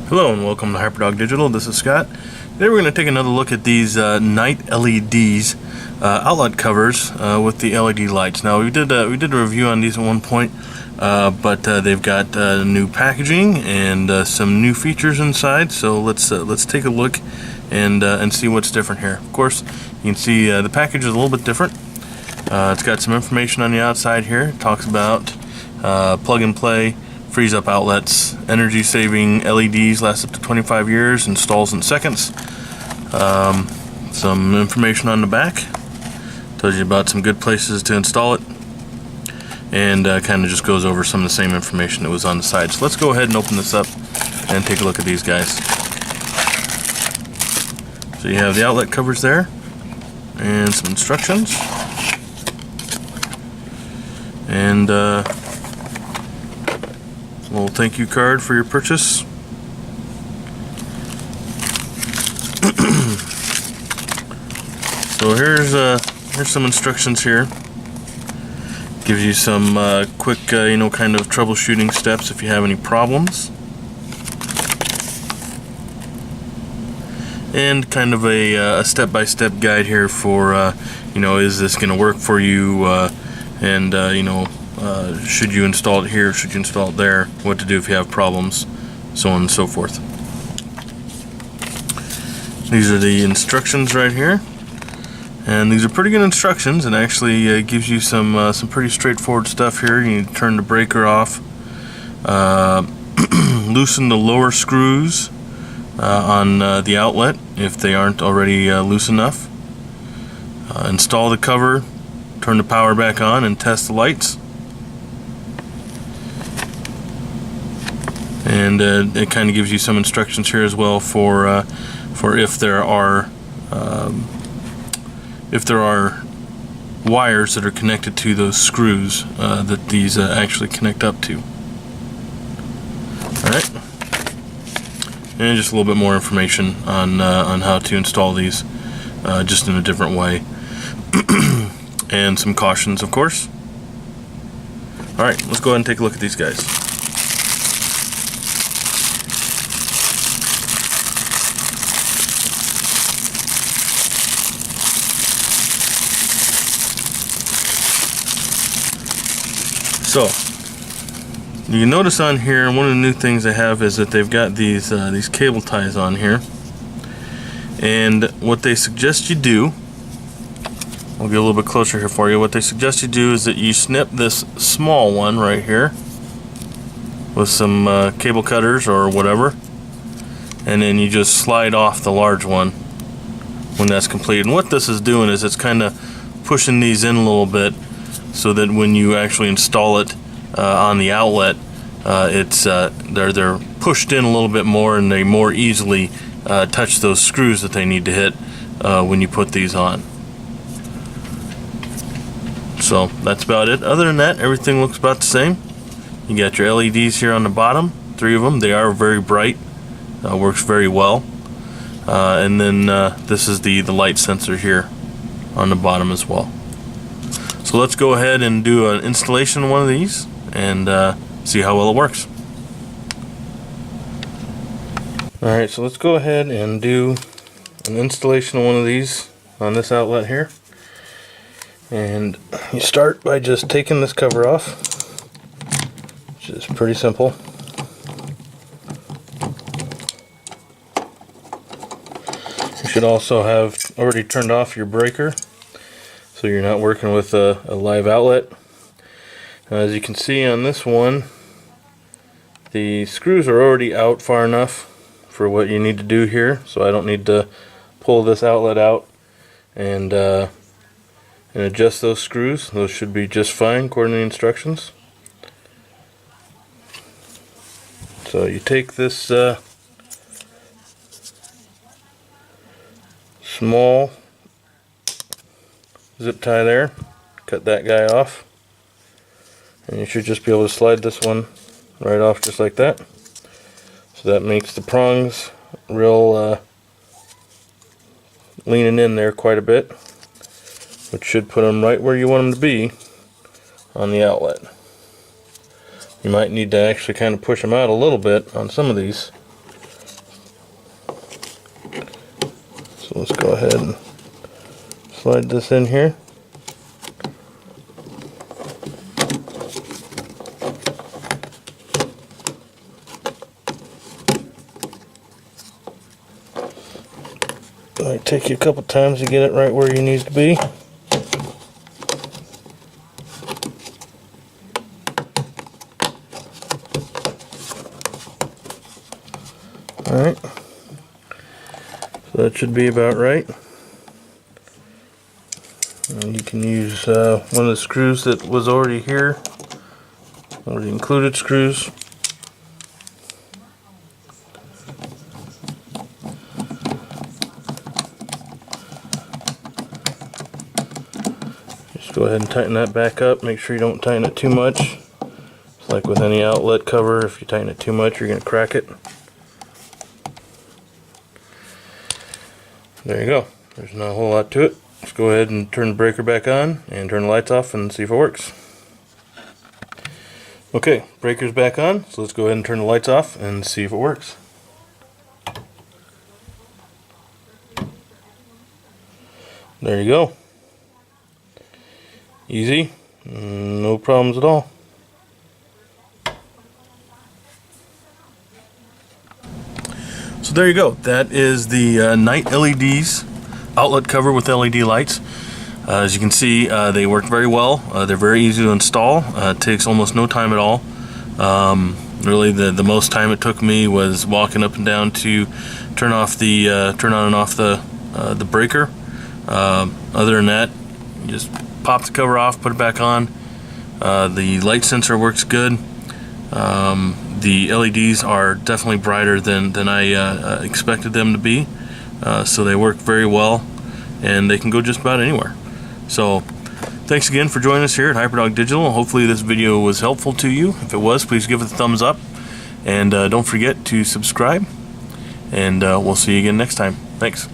Hello and welcome to Hyperdog Digital. This is Scott. Today we're going to take another look at these NightLEDz outlet covers with the LED lights. Now we did a review on these at one point, but they've got new packaging and some new features inside. So let's take a look and see what's different here. Of course, you can see the package is a little bit different. It's got some information on the outside here. It talks about plug and play, freeze up outlets, energy saving LEDs, last up to 25 years, installs in seconds. Some information on the back, tells you about some good places to install it, and kind of just goes over some of the same information that was on the side. So let's go ahead and open this up and take a look at these guys. So you have the outlet covers there and some instructions, and little thank you card for your purchase. So here's some instructions here. Gives you some quick, kind of troubleshooting steps if you have any problems, and kind of a step-by-step guide here for is this going to work for you, and should you install it here, should you install it there, what to do if you have problems, so on and so forth. These are the instructions right here, and these are pretty good instructions. It actually gives you some pretty straightforward stuff here. You need to turn the breaker off, loosen the lower screws on the outlet if they aren't already loose enough, install the cover, turn the power back on, and test the lights. And it kind of gives you some instructions here as well for if there are wires that are connected to those screws that these actually connect up to. All right, and just a little bit more information on how to install these just in a different way, and some cautions, of course. All right, let's go ahead and take a look at these guys. So, you can notice on here, one of the new things they have is that they've got these cable ties on here. And what they suggest you do, I'll get a little bit closer here for you. What they suggest you do is that you snip this small one right here with some cable cutters or whatever, and then you just slide off the large one when that's complete. And what this is doing is it's kind of pushing these in a little bit, so that when you actually install it on the outlet, they're pushed in a little bit more, and they more easily touch those screws that they need to hit when you put these on. So that's about it. Other than that, everything looks about the same. You got your LEDs here on the bottom, 3 of them. They are very bright, works very well. And then this is the light sensor here on the bottom as well. So let's go ahead and do an installation of one of these and see how well it works. Alright, so let's go ahead and do an installation of one of these on this outlet here. And you start by just taking this cover off, which is pretty simple. You should also have already turned off your breaker, so you're not working with a live outlet. As you can see on this one, the screws are already out far enough for what you need to do here, so I don't need to pull this outlet out and adjust those screws. Those should be just fine according to the instructions. So you take this small zip tie there, cut that guy off, and you should just be able to slide this one right off just like that. So that makes the prongs real leaning in there quite a bit, which should put them right where you want them to be on the outlet. You might need to actually kind of push them out a little bit on some of these So let's go ahead and slide this in here. Might take you a couple times to get it right where you need it to be. Alright, so that should be about right. And you can use one of the screws that was already here, already included screws. Just go ahead and tighten that back up. Make sure you don't tighten it too much. It's like with any outlet cover, if you tighten it too much, you're going to crack it. There you go. There's not a whole lot to it. Let's go ahead and turn the breaker back on and turn the lights off and see if it works. Okay, breaker's back on, so let's go ahead and turn the lights off and see if it works. There you go. Easy, no problems at all. So there you go. That is the NightLEDz outlet cover with LED lights. As you can see, they work very well. They're very easy to install. It takes almost no time at all. Really, the most time it took me was walking up and down to turn on and off the breaker. Other than that, you just pop the cover off, put it back on. The light sensor works good. The LEDs are definitely brighter than I expected them to be, so they work very well, and they can go just about anywhere. So thanks again for joining us here at Hyperdog Digital. Hopefully this video was helpful to you. If it was, please give it a thumbs up, and don't forget to subscribe, and we'll see you again next time. Thanks.